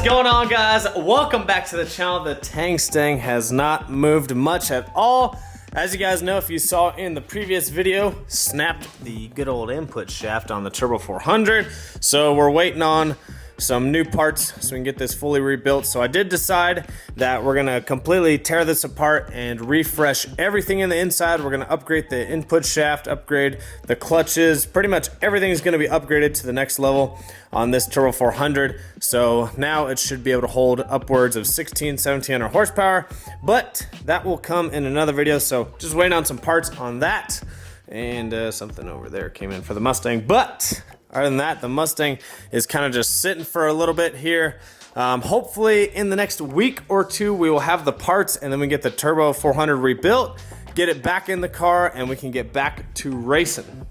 going on, guys? Welcome back to the channel. The Tang Stang has not moved much at all. As you guys know, if you saw in the previous video, snapped the good old input shaft on the Turbo 400. So we're waiting on some new parts so we can get this fully rebuilt. So I did decide that we're gonna completely tear this apart and refresh everything in the inside. We're gonna upgrade the input shaft, upgrade the clutches. Pretty much everything is gonna be upgraded to the next level on this Turbo 400. So now it should be able to hold upwards of 1700 horsepower, but that will come in another video. So just waiting on some parts on that. And something over there came in for the Mustang, but other than that, the Mustang is kind of just sitting for a little bit here. Hopefully in the next week or two, we will have the parts and then we get the Turbo 400 rebuilt, get it back in the car, and we can get back to racing.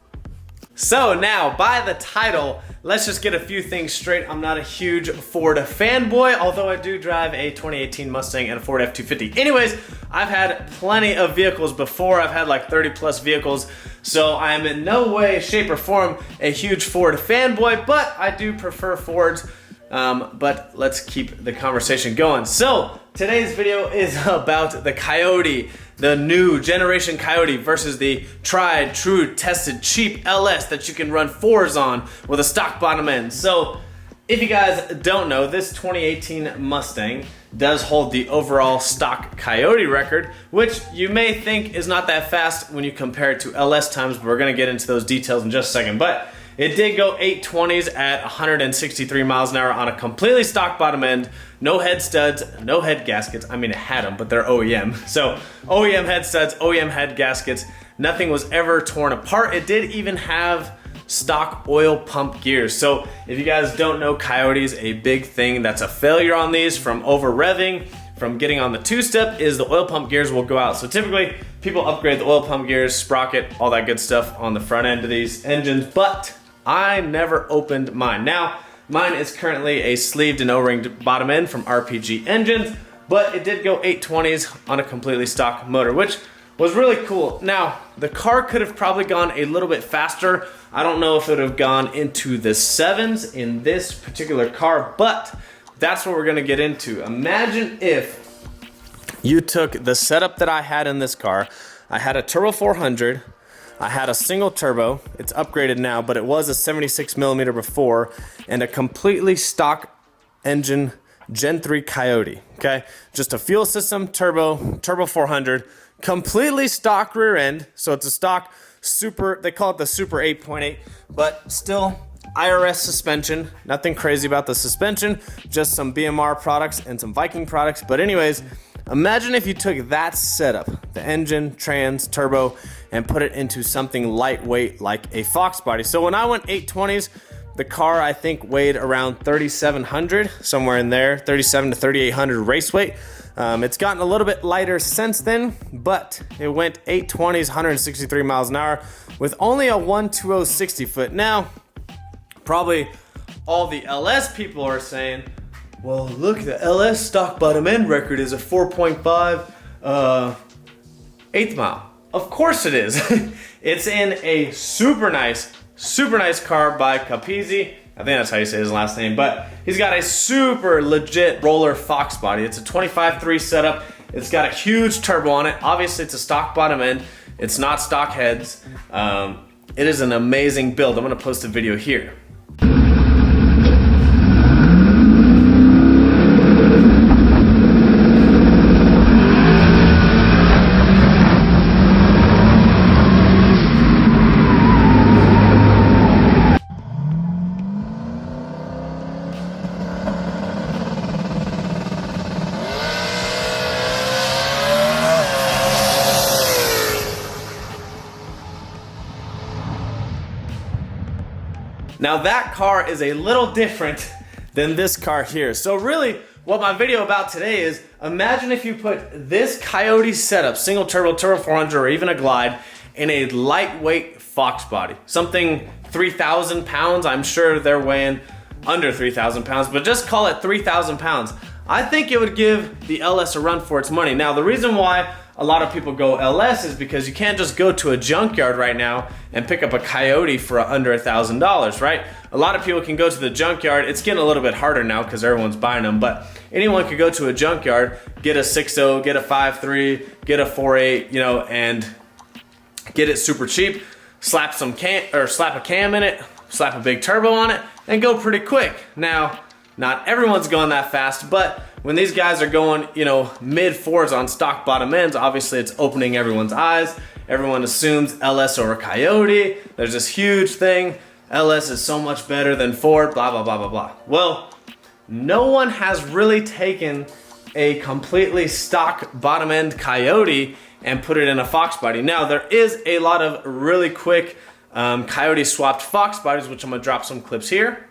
So now, by the title, let's just get a few things straight. I'm not a huge Ford fanboy, although I do drive a 2018 Mustang and a Ford F-250. Anyways, I've had plenty of vehicles before. I've had like 30 plus vehicles, so I'm in no way, shape, or form a huge Ford fanboy, but I do prefer Fords. But let's keep the conversation going. So today's video is about the Coyote, the new generation Coyote versus the tried, true, tested, cheap LS that you can run fours on with a stock bottom end. So if you guys don't know, this 2018 Mustang does hold the overall stock Coyote record, which you may think is not that fast when you compare it to LS times, but we're gonna get into those details in just a second. But it did go 820s at 163 miles an hour on a completely stock bottom end, no head studs, no head gaskets. I mean, it had them, but they're OEM. So OEM head studs, OEM head gaskets, nothing was ever torn apart. It did even have stock oil pump gears. So if you guys don't know, Coyotes, a big thing that's a failure on these from over revving, from getting on the two-step, is the oil pump gears will go out. So typically people upgrade the oil pump gears, sprocket, all that good stuff on the front end of these engines, but I never opened mine. Now, mine is currently a sleeved and O-ringed bottom end from RPG Engines, but it did go 820s on a completely stock motor, which was really cool. Now, the car could have probably gone a little bit faster. I don't know if it would have gone into the 7s in this particular car, but that's what we're gonna get into. Imagine if you took the setup that I had in this car. I had a Turbo 400, I had a single turbo, it's upgraded now, but it was a 76 millimeter before, and a completely stock engine Gen 3 Coyote, okay? Just a fuel system, turbo 400, completely stock rear end, so it's a stock super, they call it the Super 8.8, but still IRS suspension, nothing crazy about the suspension, just some BMR products and some Viking products. But anyways, imagine if you took that setup, the engine, trans, turbo, and put it into something lightweight like a Fox body. So when I went 820s, the car I think weighed around 3,700, somewhere in there, 3,700 to 3,800 race weight. It's gotten a little bit lighter since then, but it went 820s, 163 miles an hour with only a 1.20 60 foot. Now, probably all the LS people are saying, well, look, the LS stock bottom end record is a 4.5 eighth mile. Of course it is. It's in a super nice car by Capizzi. I think that's how you say his last name, but he's got a super legit roller Fox body. It's a 25.3 setup. It's got a huge turbo on it. Obviously, it's a stock bottom end. It's not stock heads. It is an amazing build. I'm gonna post a video here. Now that car is a little different than this car here. So really what my video about today is, imagine if you put this Coyote setup, single turbo, Turbo 400, or even a Glide, in a lightweight Fox body. Something 3,000 pounds, I'm sure they're weighing under 3,000 pounds, but just call it 3,000 pounds. I think it would give the LS a run for its money. Now the reason why a lot of people go LS is because you can't just go to a junkyard right now and pick up a Coyote for under $1,000, right? A lot of people can go to the junkyard. It's getting a little bit harder now because everyone's buying them, but anyone could go to a junkyard, get a 6.0, get a 5.3, get a 4.8, you know, and get it super cheap, slap a cam in it, slap a big turbo on it, and go pretty quick. Now, not everyone's going that fast, but when these guys are going, you know, mid fours on stock bottom ends, obviously it's opening everyone's eyes. Everyone assumes LS over Coyote. There's this huge thing. LS is so much better than Ford, blah, blah, blah, blah, blah. Well, no one has really taken a completely stock bottom end Coyote and put it in a Fox body. Now, there is a lot of really quick Coyote swapped Fox bodies, which I'm gonna drop some clips here.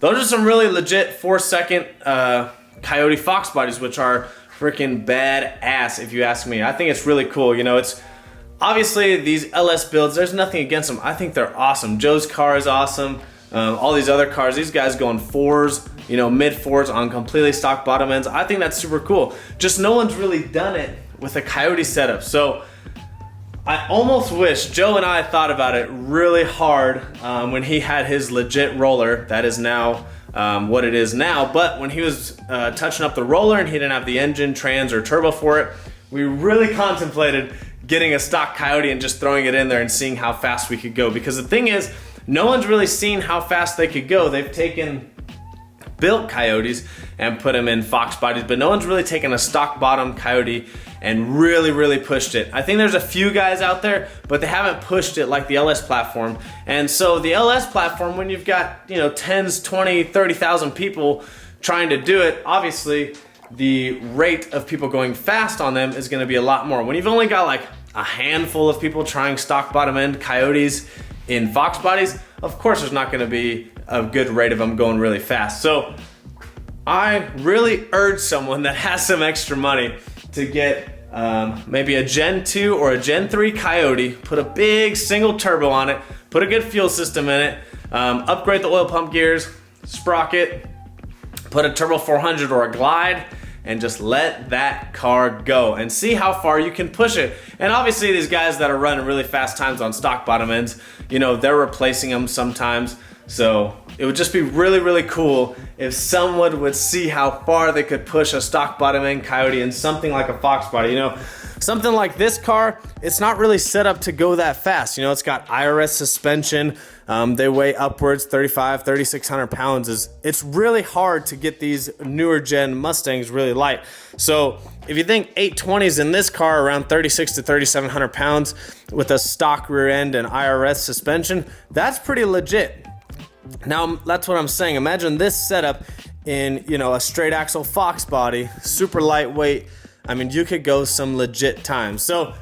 Those are some really legit 4-second Coyote Fox bodies, which are freaking badass if you ask me. I think it's really cool. You know, it's obviously these LS builds, there's nothing against them. I think they're awesome. Joe's car is awesome. All these other cars, these guys going fours, you know, mid fours on completely stock bottom ends. I think that's super cool. Just no one's really done it with a Coyote setup. So I almost wish, Joe and I thought about it really hard when he had his legit roller. That is now what it is now. But when he was touching up the roller and he didn't have the engine, trans, or turbo for it, we really contemplated getting a stock Coyote and just throwing it in there and seeing how fast we could go. Because the thing is, no one's really seen how fast they could go. They've taken built Coyotes and put them in Fox bodies, but no one's really taken a stock bottom Coyote and really pushed it. I think there's a few guys out there, but they haven't pushed it like the LS platform. And so the LS platform, when you've got, you know, 10s, 20, 30,000 people trying to do it, obviously the rate of people going fast on them is gonna be a lot more. When you've only got like a handful of people trying stock bottom end Coyotes in Fox bodies, of course there's not gonna be a good rate of them going really fast. So I really urge someone that has some extra money to get maybe a Gen 2 or a Gen 3 Coyote, put a big single turbo on it, put a good fuel system in it, upgrade the oil pump gears, sprocket, put a turbo 400 or a glide, and just let that car go and see how far you can push it. And obviously these guys that are running really fast times on stock bottom ends, you know, they're replacing them sometimes. So it would just be really cool if someone would see how far they could push a stock bottom end Coyote in something like a Fox body. You know, something like this car, it's not really set up to go that fast. You know, it's got IRS suspension. They weigh upwards 3,600 pounds. It's really hard to get these newer gen Mustangs really light. So if you think 820s in this car around 3,600 to 3,700 pounds with a stock rear end and IRS suspension, that's pretty legit. Now, that's what I'm saying. Imagine this setup in, you know, a straight axle Fox body, super lightweight. I mean, you could go some legit times. So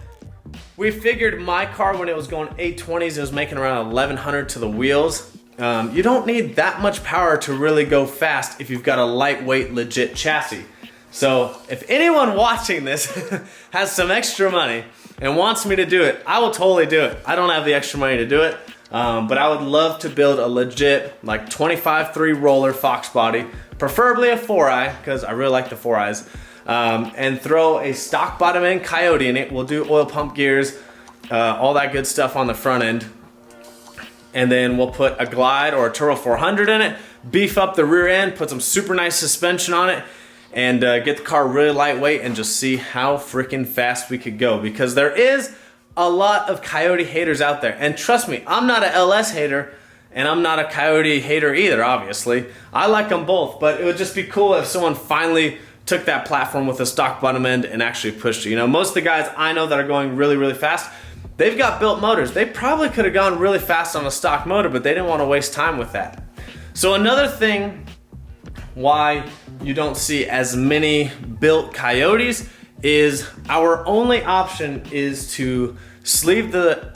we figured my car, when it was going 820s, it was making around 1,100 to the wheels. You don't need that much power to really go fast if you've got a lightweight, legit chassis. So if anyone watching this has some extra money and wants me to do it, I will totally do it. I don't have the extra money to do it. But I would love to build a legit like 25.3 roller Fox body, preferably a 4i, because I really like the 4i's, and throw a stock bottom end Coyote in it. We'll do oil pump gears, all that good stuff on the front end. And then we'll put a glide or a Turbo 400 in it, beef up the rear end, put some super nice suspension on it, and get the car really lightweight and just see how freaking fast we could go. Because there is a lot of Coyote haters out there. And trust me, I'm not a LS hater and I'm not a Coyote hater either, obviously. I like them both, but it would just be cool if someone finally took that platform with a stock bottom end and actually pushed it. You know, most of the guys I know that are going really fast, they've got built motors. They probably could have gone really fast on a stock motor, but they didn't want to waste time with that. So another thing why you don't see as many built Coyotes is our only option is to sleeve the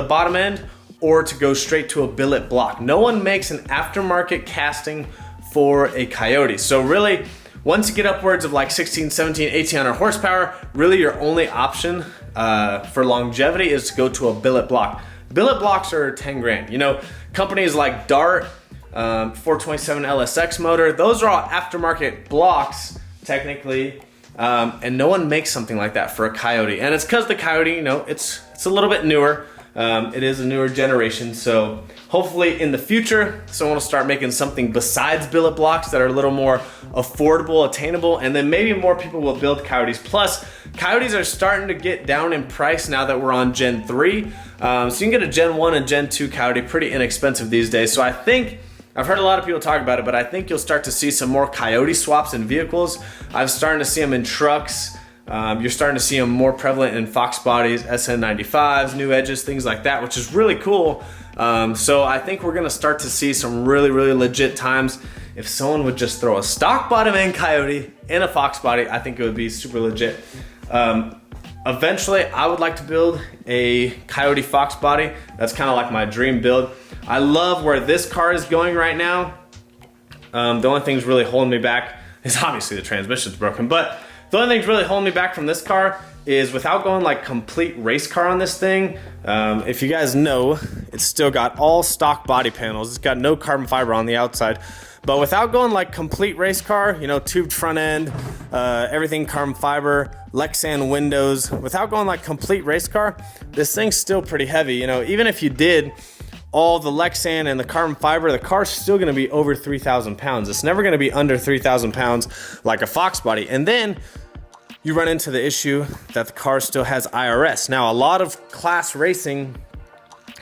bottom end or to go straight to a billet block. No one makes an aftermarket casting for a Coyote. So really, once you get upwards of like 16, 17, 1800 horsepower, really your only option for longevity is to go to a billet block. Billet blocks are 10 grand. You know, companies like Dart, 427 LSX motor, those are all aftermarket blocks technically, and no one makes something like that for a Coyote. And it's because the Coyote, you know, it's a little bit newer. It is a newer generation, so hopefully in the future, someone will start making something besides billet blocks that are a little more affordable, attainable, and then maybe more people will build Coyotes. Plus, Coyotes are starting to get down in price now that we're on Gen 3. So you can get a Gen 1 and Gen 2 Coyote pretty inexpensive these days. So I think, I've heard a lot of people talk about it, but I think you'll start to see some more Coyote swaps in vehicles. I'm starting to see them in trucks. You're starting to see them more prevalent in Fox bodies, SN95s, new edges, things like that, which is really cool. So I think we're gonna start to see some really, really legit times. If someone would just throw a stock bottom end Coyote in a Fox body, I think it would be super legit. Eventually, I would like to build a Coyote Fox body. That's kind of like my dream build. I love where this car is going right now. The only thing's really holding me back is obviously the transmission's broken, but the only thing's really holding me back from this car is without going like complete race car on this thing. If you guys know, it's still got all stock body panels. It's got no carbon fiber on the outside. But without going like complete race car, you know, tubed front end, everything carbon fiber, Lexan windows, without going like complete race car, this thing's still pretty heavy. You know, even if you did all the Lexan and the carbon fiber, the car's still gonna be over 3,000 pounds. It's never gonna be under 3,000 pounds like a Fox body. And then you run into the issue that the car still has IRS. Now, a lot of class racing,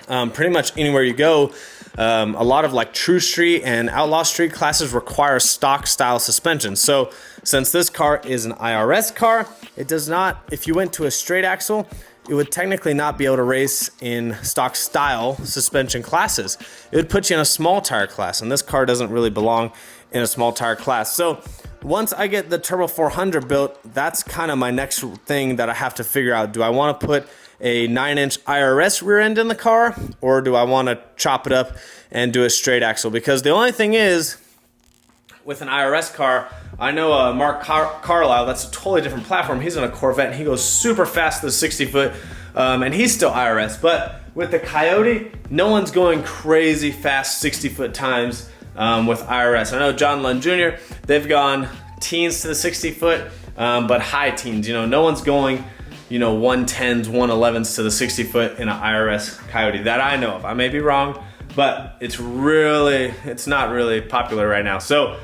pretty much anywhere you go, a lot of like True Street and Outlaw Street classes require stock style suspension. So since this car is an IRS car, it does not, if you went to a straight axle, it would technically not be able to race in stock style suspension classes. It would put you in a small tire class, and this car doesn't really belong in a small tire class. So once I get the Turbo 400 built, that's kind of my next thing that I have to figure out. Do I want to put a 9-inch IRS rear end in the car, or do I want to chop it up and do a straight axle? Because the only thing is, with an IRS car, I know Mark Carlisle, that's a totally different platform. He's in a Corvette and he goes super fast to the 60 foot, and he's still IRS. But with the Coyote, no one's going crazy fast 60 foot times with IRS. I know John Lund Jr., they've gone teens to the 60 foot, but high teens. You know, no one's going, you know, 110s, 111s to the 60 foot in an IRS Coyote that I know of. I may be wrong, but it's not really popular right now. So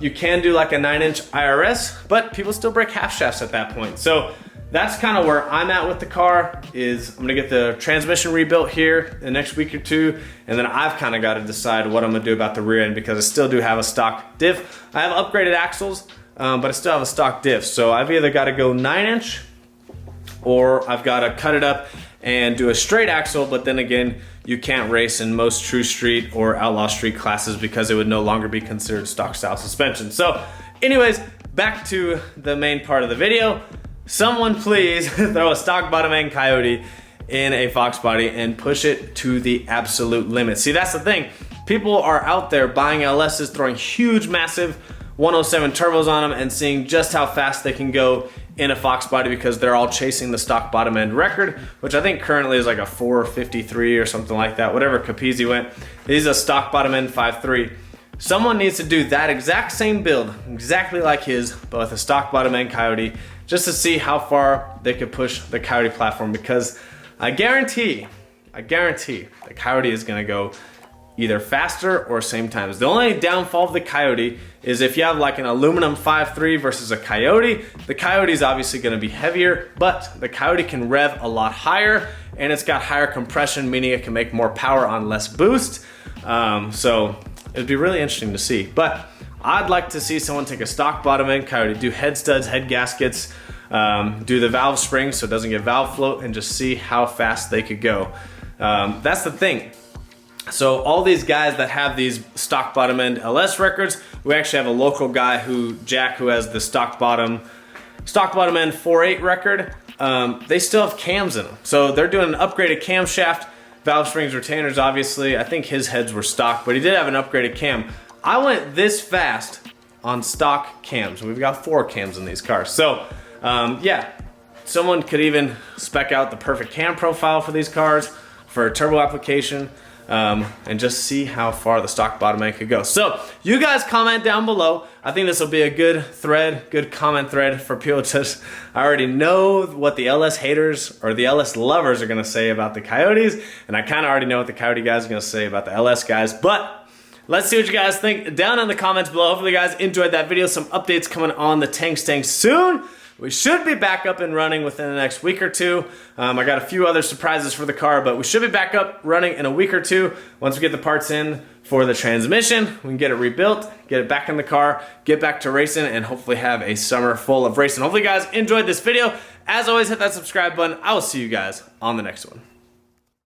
you can do like a 9-inch IRS, but people still break half shafts at that point. So that's kind of where I'm at with the car. Is I'm gonna get the transmission rebuilt here in the next week or two, and then I've kind of got to decide what I'm gonna do about the rear end, because I still do have a stock diff. I have upgraded axles, but I still have a stock diff. So I've either got to go 9-inch, or I've got to cut it up and do a straight axle. But then again, you can't race in most True Street or Outlaw Street classes because it would no longer be considered stock style suspension. So anyways, back to the main part of the video. Someone please throw a stock bottom end Coyote in a Fox body and push it to the absolute limit. See, that's the thing. People are out there buying LSs, throwing huge, massive 107 turbos on them and seeing just how fast they can go in a Fox body, because they're all chasing the stock bottom end record, which I think currently is like a 453 or something like that. Whatever Capizzi went, he's a stock bottom end 5.3. Someone needs to do that exact same build, exactly like his, but with a stock bottom end Coyote, just to see how far they could push the Coyote platform, because I guarantee the Coyote is gonna go either faster or same times. The only downfall of the Coyote is if you have like an aluminum 5.3 versus a Coyote, the Coyote is obviously gonna be heavier, but the Coyote can rev a lot higher, and it's got higher compression, meaning it can make more power on less boost. So it'd be really interesting to see. But I'd like to see someone take a stock bottom end Coyote, do head studs, head gaskets, do the valve springs so it doesn't get valve float, and just see how fast they could go. That's the thing. So all these guys that have these stock bottom end LS records, We actually have a local guy Jack, who has the stock bottom end 4.8 record. They still have cams in them. So they're doing an upgraded camshaft, valve springs, retainers, obviously. I think his heads were stock, but he did have an upgraded cam. I went this fast on stock cams. We've got 4 cams in these cars. So yeah, someone could even spec out the perfect cam profile for these cars for a turbo application, and just see how far the stock bottom end could go. So you guys comment down below. I think this will be a good thread, good comment thread for people to, I already know what the LS haters or the LS lovers are gonna say about the Coyotes, and I kinda already know what the Coyote guys are gonna say about the LS guys, but let's see what you guys think down in the comments below. Hopefully you guys enjoyed that video. Some updates coming on the Tangstang soon. We should be back up and running within the next week or two. I got a few other surprises for the car, but we should be back up running in a week or two. Once we get the parts in for the transmission, we can get it rebuilt, get it back in the car, get back to racing, and hopefully have a summer full of racing. Hopefully you guys enjoyed this video. As always, hit that subscribe button. I will see you guys on the next one.